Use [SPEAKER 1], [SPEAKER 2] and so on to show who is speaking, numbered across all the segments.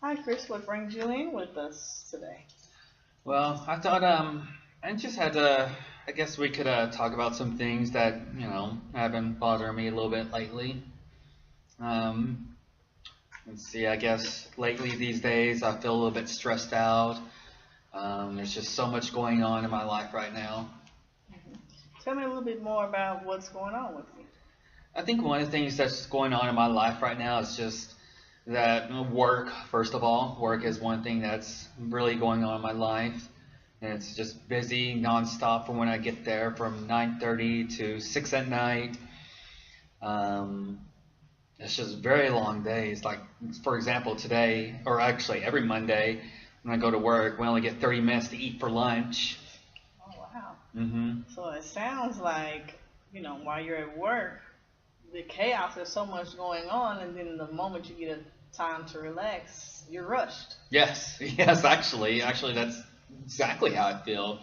[SPEAKER 1] Hi, Chris. What brings you in with us today?
[SPEAKER 2] Well, I thought I just had to. I guess we could talk about some things that have been bothering me a little bit lately. Um, let's see. I guess lately these days I feel a little bit stressed out. There's just so much going on in my life right now.
[SPEAKER 1] Tell me a little bit more about what's going on with you.
[SPEAKER 2] I think one of the things that's going on in my life right now is just that work. First of all, work is one thing that's really going on in my life. And it's just busy nonstop from when I get there from 9:30 to 6 at night. Um, it's just very long days. Like, for example, today, or actually every Monday, when I go to work, we only get 30 minutes to eat for lunch.
[SPEAKER 1] Oh, wow.
[SPEAKER 2] Hmm.
[SPEAKER 1] So it sounds like, while you're at work, the chaos, there's so much going on, and then the moment you get a time to relax, you're rushed.
[SPEAKER 2] Yes, yes, actually, that's exactly how I feel.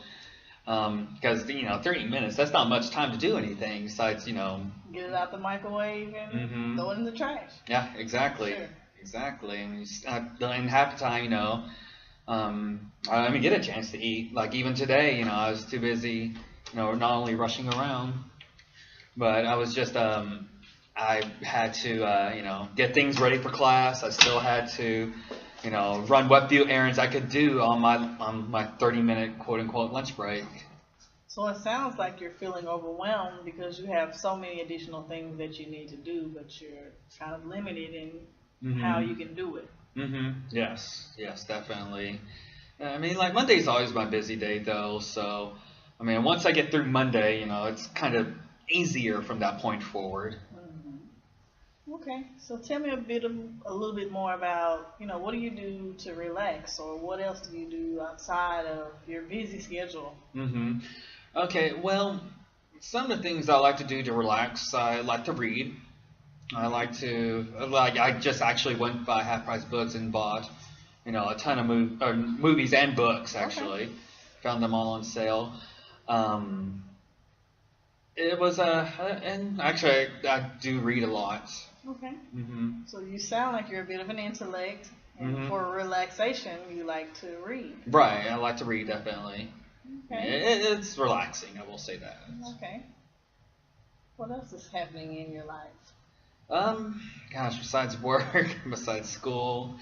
[SPEAKER 2] Because 30 minutes, that's not much time to do anything besides.
[SPEAKER 1] Get it out the microwave and
[SPEAKER 2] Hmm.
[SPEAKER 1] throw it in the trash.
[SPEAKER 2] Yeah, exactly,
[SPEAKER 1] Sure.
[SPEAKER 2] exactly. And and half the time, I don't even get a chance to eat. Like even today, I was too busy, not only rushing around, but I was just, I had to, get things ready for class. I still had to, run what few errands I could do on my 30-minute quote unquote lunch break.
[SPEAKER 1] So it sounds like you're feeling overwhelmed because you have so many additional things that you need to do, but you're kind of limited in how
[SPEAKER 2] Mhm.
[SPEAKER 1] you can do it.
[SPEAKER 2] Mhm. Yes. Yes, definitely. I mean, like Monday's always my busy day though, so I mean, once I get through Monday, it's kind of easier from that point forward.
[SPEAKER 1] Okay, so tell me a little bit more about, what do you do to relax, or what else do you do outside of your busy schedule?
[SPEAKER 2] Mhm. Okay, well, some of the things I like to do to relax, I like to read. I just actually went by Half Price Books and bought, a ton of movies and books
[SPEAKER 1] Okay,
[SPEAKER 2] actually. Found them all on sale. Um, it was and actually I do read a lot.
[SPEAKER 1] okay.
[SPEAKER 2] Mhm.
[SPEAKER 1] So you sound like you're a bit of an intellect, and
[SPEAKER 2] Mhm.
[SPEAKER 1] for relaxation, you like to read.
[SPEAKER 2] Right, I like to read definitely.
[SPEAKER 1] Okay,
[SPEAKER 2] It's relaxing, I will say that.
[SPEAKER 1] okay. What else is happening in your life?
[SPEAKER 2] Gosh, besides work, besides school,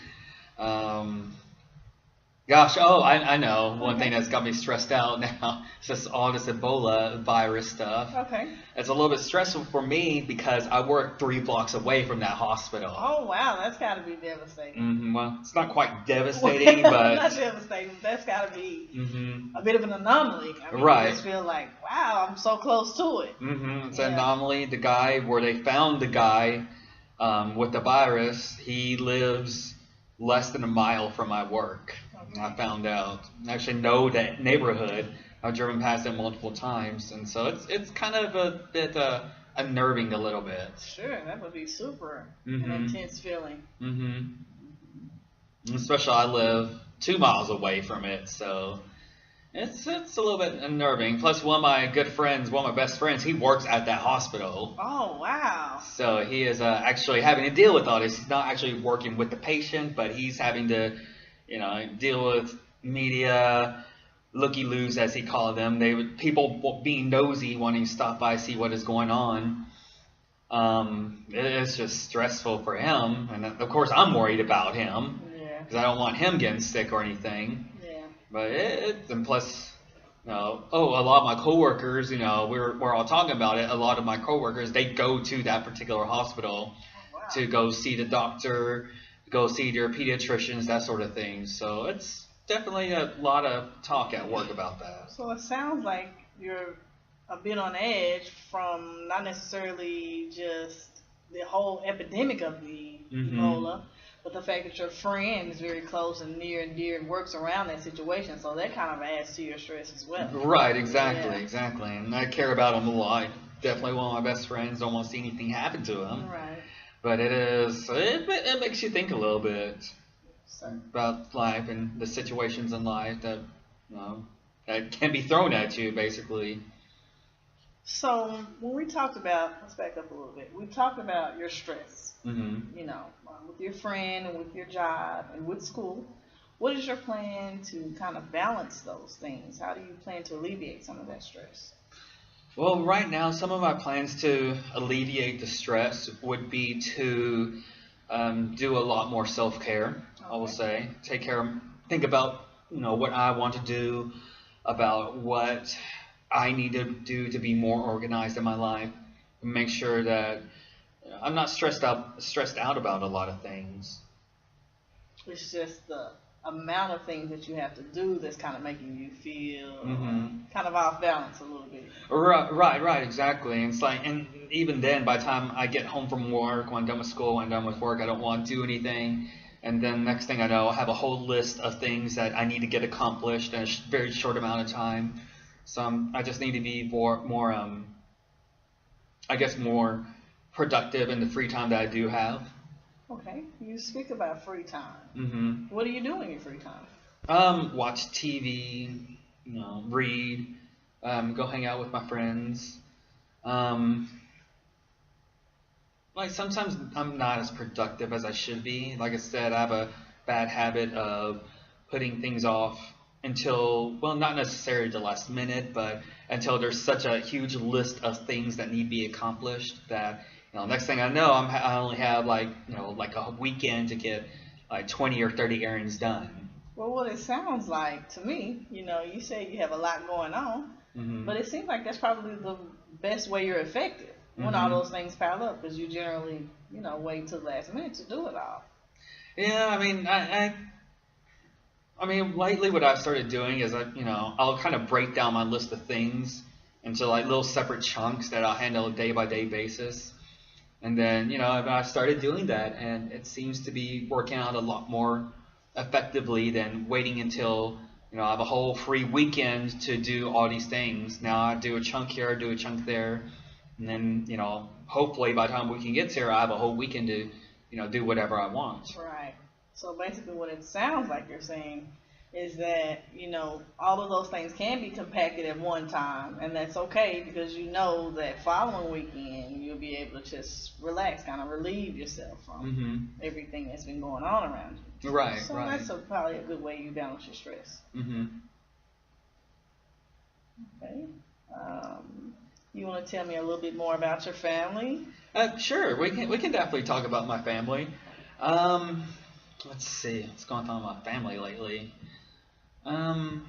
[SPEAKER 2] um, gosh, I know one thing
[SPEAKER 1] Okay,
[SPEAKER 2] that's got me stressed out now. It's just all this Ebola virus stuff.
[SPEAKER 1] okay.
[SPEAKER 2] It's a little bit stressful for me because I work 3 blocks away from that hospital.
[SPEAKER 1] Oh wow, that's got to be devastating.
[SPEAKER 2] Well, it's not quite
[SPEAKER 1] Well,
[SPEAKER 2] devastating,
[SPEAKER 1] not
[SPEAKER 2] but
[SPEAKER 1] devastating. That's got to be
[SPEAKER 2] hmm
[SPEAKER 1] a bit of an anomaly. I mean, you
[SPEAKER 2] right.
[SPEAKER 1] just feel like, wow, I'm so close to it.
[SPEAKER 2] It's an
[SPEAKER 1] Yeah.
[SPEAKER 2] anomaly. The guy where they found the guy with the virus, he lives less than a mile from my work. I
[SPEAKER 1] Okay.
[SPEAKER 2] found out. I actually know that neighborhood. I've driven past it multiple times, and so it's kind of a bit unnerving a little bit.
[SPEAKER 1] Sure, that would be super an
[SPEAKER 2] Mm-hmm.
[SPEAKER 1] intense feeling.
[SPEAKER 2] Mm-hmm. Especially I live 2 miles away from it, so it's a little bit unnerving. Plus, one of my good friends, one of my best friends, he works at that hospital.
[SPEAKER 1] Oh wow.
[SPEAKER 2] So he is actually having to deal with all this. He's not actually working with the patient, but he's having to, deal with media, looky-loos as he called them. People being nosy, wanting to stop by, see what is going on. It's just stressful for him, and of course I'm worried about him
[SPEAKER 1] Yeah.
[SPEAKER 2] because I don't want him getting sick or anything.
[SPEAKER 1] Yeah.
[SPEAKER 2] But and plus, a lot of my coworkers, we're all talking about it. A lot of my coworkers, they go to that particular hospital
[SPEAKER 1] Oh wow.
[SPEAKER 2] to go see the doctor, go see their pediatricians, that sort of thing. So it's definitely a lot of talk at work about that.
[SPEAKER 1] So it sounds like you're a bit on edge from not necessarily just the whole epidemic of the
[SPEAKER 2] Hmm.
[SPEAKER 1] Ebola, but the fact that your friend is very close and near and dear and works around that situation. So that kind of adds to your stress as well.
[SPEAKER 2] Right,
[SPEAKER 1] Yeah.
[SPEAKER 2] exactly. And I care about him a lot. Definitely one of my best friends. Don't want to see anything happen to him.
[SPEAKER 1] Right.
[SPEAKER 2] But it makes you think a little bit
[SPEAKER 1] So,
[SPEAKER 2] about life and the situations in life that that can be thrown at you basically.
[SPEAKER 1] So when we talked about, let's back up a little bit. We talked about your stress,
[SPEAKER 2] Mm-hmm.
[SPEAKER 1] with your friend and with your job and with school. What is your plan to kind of balance those things? How do you plan to alleviate some of that stress?
[SPEAKER 2] Well, right now, some of my plans to alleviate the stress would be to do a lot more self-care. I will
[SPEAKER 1] Okay.
[SPEAKER 2] say, think about what I want to do, about what I need to do to be more organized in my life, and make sure that I'm not stressed out about a lot of things.
[SPEAKER 1] It's just the amount of things that you have to do that's kind of making you feel
[SPEAKER 2] Hmm.
[SPEAKER 1] kind of off balance a little bit.
[SPEAKER 2] Right, exactly. And it's like, and even then, by the time I get home from work, when I'm done with school, when I'm done with work, I don't want to do anything. And then next thing I know, I have a whole list of things that I need to get accomplished in a very short amount of time. So I just need to be I guess, more productive in the free time that I do have.
[SPEAKER 1] Okay. You speak about free time.
[SPEAKER 2] Hmm.
[SPEAKER 1] What do you do in your free time?
[SPEAKER 2] Watch TV, read, go hang out with my friends. Um, like sometimes I'm not as productive as I should be. Like I said, I have a bad habit of putting things off until, well, not necessarily the last minute, but until there's such a huge list of things that need to be accomplished that, next thing I know, I only have like a weekend to get like 20 or 30 errands done.
[SPEAKER 1] Well, what it sounds like to me, you say you have a lot going on,
[SPEAKER 2] Hmm.
[SPEAKER 1] but it seems like that's probably the best way you're effective when all
[SPEAKER 2] Hmm.
[SPEAKER 1] those things pile up, because you generally, wait till the last minute to do it all.
[SPEAKER 2] Yeah, I mean, lately what I've started doing is I'll kind of break down my list of things into like little separate chunks that I'll handle a day by day basis. And then, I've started doing that, and it seems to be working out a lot more effectively than waiting until, I have a whole free weekend to do all these things. Now I do a chunk here, I do a chunk there, and then, hopefully by the time weekend gets here, I have a whole weekend to, do whatever I want.
[SPEAKER 1] Right. So basically, what it sounds like you're saying is that, all of those things can be compacted at one time, and that's okay because you know that following weekend you'll be able to just relax, kind of relieve yourself from
[SPEAKER 2] Hmm.
[SPEAKER 1] everything that's been going on around you.
[SPEAKER 2] Right,
[SPEAKER 1] So
[SPEAKER 2] right.
[SPEAKER 1] that's probably a good way you balance your stress.
[SPEAKER 2] Hmm.
[SPEAKER 1] Okay. You want to tell me a little bit more about your family?
[SPEAKER 2] Sure, we can definitely talk about my family. Um, let's see what's going on with my family lately. Um,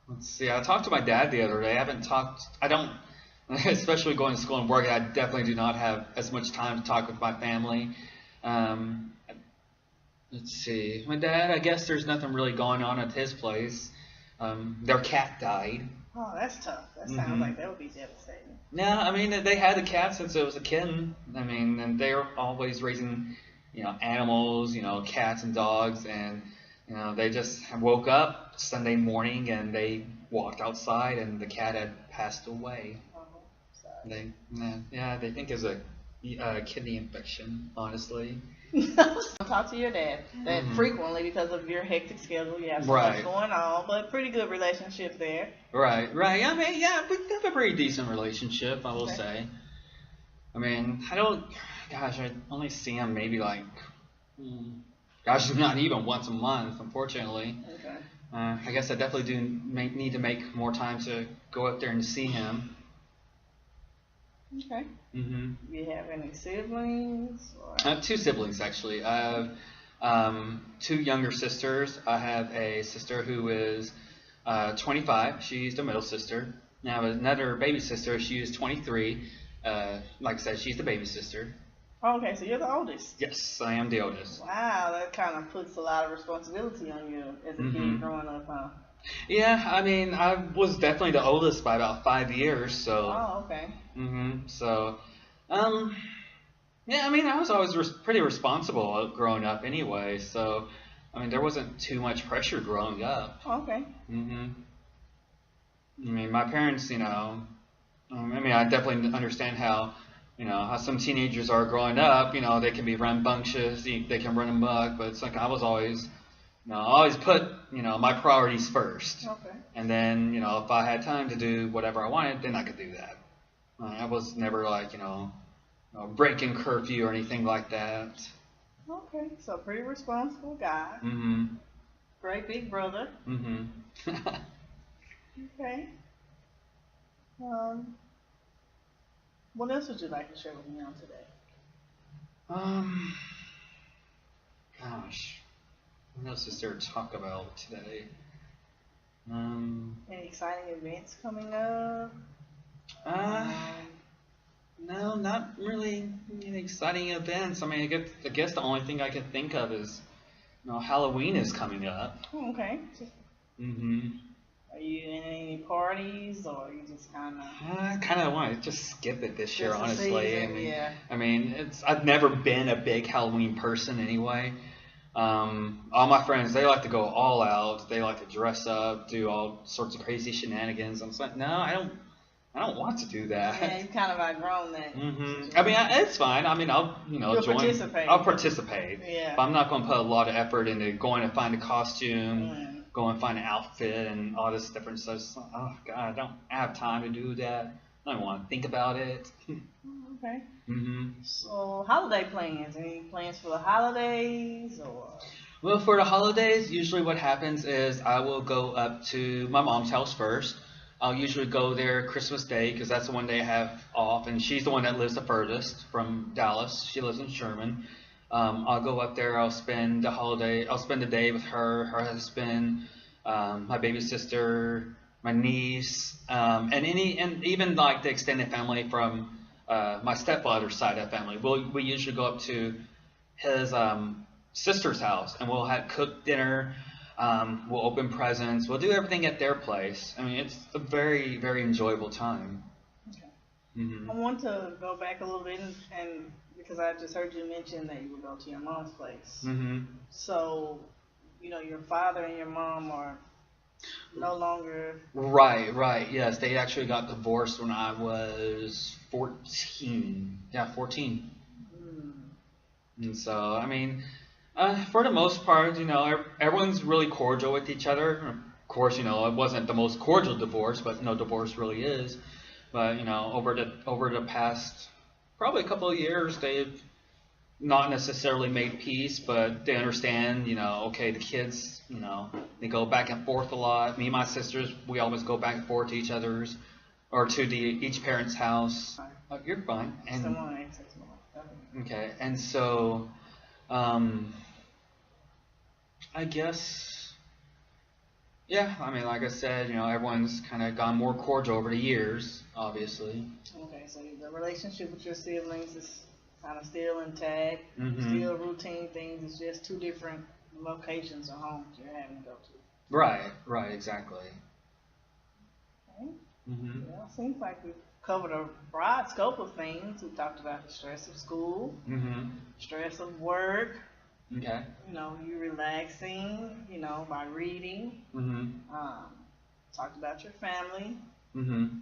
[SPEAKER 2] let's see. I talked to my dad the other day. I haven't talked. I don't, especially going to school and work. I definitely do not have as much time to talk with my family. Um, let's see. My dad. I guess there's nothing really going on at his place. Their cat died.
[SPEAKER 1] Oh, that's tough. That sounds
[SPEAKER 2] Hmm.
[SPEAKER 1] like that would be devastating.
[SPEAKER 2] No, I mean they had a cat since it was a kitten. I mean, and they're always raising, animals, cats and dogs, and they just woke up Sunday morning and they walked outside and the cat had passed away.
[SPEAKER 1] Oh, sorry.
[SPEAKER 2] Yeah, they think it's a kidney infection, honestly.
[SPEAKER 1] Talk to your dad that
[SPEAKER 2] Hmm.
[SPEAKER 1] frequently because of your hectic schedule. You have so much
[SPEAKER 2] Right,
[SPEAKER 1] going on, but pretty good relationship there.
[SPEAKER 2] right. I mean, yeah, we have a pretty decent relationship, I will
[SPEAKER 1] Okay.
[SPEAKER 2] say. I mean, I don't. Gosh, I only see him maybe like. mm, Gosh, not even once a month, unfortunately.
[SPEAKER 1] Okay.
[SPEAKER 2] I guess I definitely need to make more time to go up there and see him.
[SPEAKER 1] Okay.
[SPEAKER 2] Hmm.
[SPEAKER 1] Do you have any siblings? Or...
[SPEAKER 2] I have two siblings actually. I have two younger sisters. I have a sister who is 25. She's the middle sister. And I have another baby sister. She is 23. Like I said, she's the baby sister.
[SPEAKER 1] Oh, okay, so you're the oldest.
[SPEAKER 2] Yes, I am the oldest.
[SPEAKER 1] Wow, that kind of puts a lot of responsibility on you as a
[SPEAKER 2] Hmm.
[SPEAKER 1] kid growing up, huh?
[SPEAKER 2] Yeah, I mean, I was definitely the oldest by about 5 years. So,
[SPEAKER 1] Oh, okay.
[SPEAKER 2] so, um, yeah, I mean, I was always pretty responsible growing up anyway. So, I mean, there wasn't too much pressure growing up.
[SPEAKER 1] Oh, okay.
[SPEAKER 2] Hmm. I mean, my parents, I mean, I definitely understand how some teenagers are growing up. They can be rambunctious, they can run amok, but it's like I was always, I always put, my priorities first.
[SPEAKER 1] Okay.
[SPEAKER 2] And then, if I had time to do whatever I wanted, then I could do that. I was never like, breaking curfew or anything like that.
[SPEAKER 1] Okay, so pretty responsible guy.
[SPEAKER 2] Mm-hmm.
[SPEAKER 1] Great big brother.
[SPEAKER 2] Mm-hmm.
[SPEAKER 1] Okay. What else would you like to share with me on today?
[SPEAKER 2] Gosh, what else is there to talk about today?
[SPEAKER 1] Any exciting events coming up?
[SPEAKER 2] No, not really any exciting events. I mean, I guess the only thing I can think of is, Halloween is coming up.
[SPEAKER 1] Oh, okay.
[SPEAKER 2] Mm-hmm.
[SPEAKER 1] Are you in any parties, or you just kind of?
[SPEAKER 2] I kind of want to just skip it this year, honestly.
[SPEAKER 1] Season, yeah.
[SPEAKER 2] I mean, I've never been a big Halloween person anyway. All my friends, they like to go all out. They like to dress up, do all sorts of crazy shenanigans. I'm just like, no, I don't want to do that.
[SPEAKER 1] Yeah, you kind of outgrown that.
[SPEAKER 2] Mm-hmm. I mean, it's fine. I mean, I'll join.
[SPEAKER 1] Participate.
[SPEAKER 2] I'll participate.
[SPEAKER 1] Yeah.
[SPEAKER 2] But I'm not going to put a lot of effort into going to find a costume, go and find an outfit, and all this different stuff. Oh God, I don't have time to do that. I don't want to think about it.
[SPEAKER 1] Okay.
[SPEAKER 2] Mm-hmm.
[SPEAKER 1] So, holiday plans? Any plans for the holidays, or?
[SPEAKER 2] Well, for the holidays, usually what happens is I will go up to my mom's house first. I'll usually go there Christmas Day because that's the one day I have off, and she's the one that lives the furthest from Dallas. She lives in Sherman. I'll go up there. I'll spend the day with her husband, my baby sister, my niece, and even like the extended family from my stepfather's side of the family. We usually go up to his sister's house, and we'll cook dinner. We'll open presents. We'll do everything at their place. I mean, it's a very, very enjoyable time.
[SPEAKER 1] Okay.
[SPEAKER 2] Mm-hmm.
[SPEAKER 1] I want to go back a little bit, and because I just heard you mention that you would go to your mom's place.
[SPEAKER 2] Mm-hmm.
[SPEAKER 1] So, your father and your mom are no longer.
[SPEAKER 2] Right. Yes, they actually got divorced when I was 14. Yeah, 14. And so, I mean, for the most part, everyone's really cordial with each other. Of course, it wasn't the most cordial divorce, but no divorce really is. But over the past probably a couple of years, they've not necessarily made peace, but they understand. Okay, the kids, they go back and forth a lot. Me and my sisters, we always go back and forth to each other's or to each parent's house. Oh, you're fine. And okay, and so. I guess, yeah, I mean, like I said, everyone's kind of gone more cordial over the years, obviously.
[SPEAKER 1] Okay, so the relationship with your siblings is kind of still intact,
[SPEAKER 2] Mm-hmm.
[SPEAKER 1] still routine things, it's just two different locations or homes you're having to go to.
[SPEAKER 2] Right, exactly.
[SPEAKER 1] Okay.
[SPEAKER 2] Mm-hmm.
[SPEAKER 1] Well, seems like we've covered a broad scope of things. We talked about the stress of school,
[SPEAKER 2] Mm-hmm.
[SPEAKER 1] stress of work,
[SPEAKER 2] Okay.
[SPEAKER 1] you relaxing, by reading.
[SPEAKER 2] Mm-hmm.
[SPEAKER 1] Talked about your family,
[SPEAKER 2] Mm-hmm.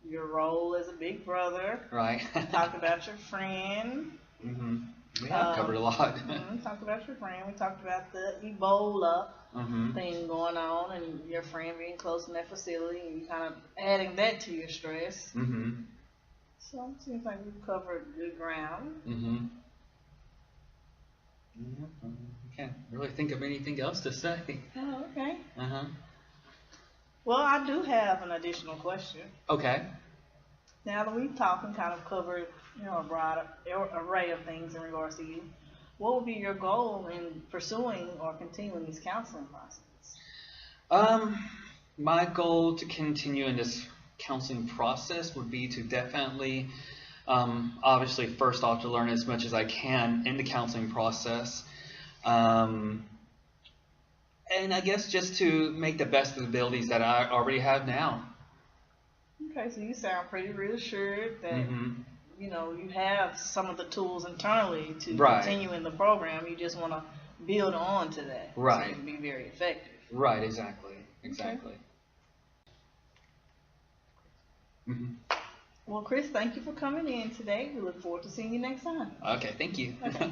[SPEAKER 1] your role as a big brother.
[SPEAKER 2] Right.
[SPEAKER 1] Talked about your friend.
[SPEAKER 2] Mm-hmm. We have covered a lot.
[SPEAKER 1] Talked about your friend. We talked about the Ebola
[SPEAKER 2] Mm-hmm.
[SPEAKER 1] thing going on, and your friend being close in that facility, and you kind of adding that to your stress.
[SPEAKER 2] Mm-hmm.
[SPEAKER 1] So it seems like we've covered good ground.
[SPEAKER 2] Mm-hmm. I can't really think of anything else to say.
[SPEAKER 1] Oh, okay.
[SPEAKER 2] Uh-huh.
[SPEAKER 1] Well, I do have an additional question.
[SPEAKER 2] Okay.
[SPEAKER 1] Now that we've talked and kind of covered, a broad array of things in regards to you, what would be your goal in pursuing or continuing this counseling process?
[SPEAKER 2] My goal to continue in this counseling process would be to definitely, obviously, first off, to learn as much as I can in the counseling process. And I guess just to make the best of the abilities that I already have now.
[SPEAKER 1] Okay, so you sound pretty reassured that,
[SPEAKER 2] Mm-hmm.
[SPEAKER 1] you have some of the tools internally to
[SPEAKER 2] Right.
[SPEAKER 1] continue in the program. You just want to build on to that.
[SPEAKER 2] Right.
[SPEAKER 1] So you can be very effective.
[SPEAKER 2] Right, exactly. Mm-hmm.
[SPEAKER 1] Well, Chris, thank you for coming in today. We look forward to seeing you next time.
[SPEAKER 2] Okay, thank you.
[SPEAKER 1] Okay.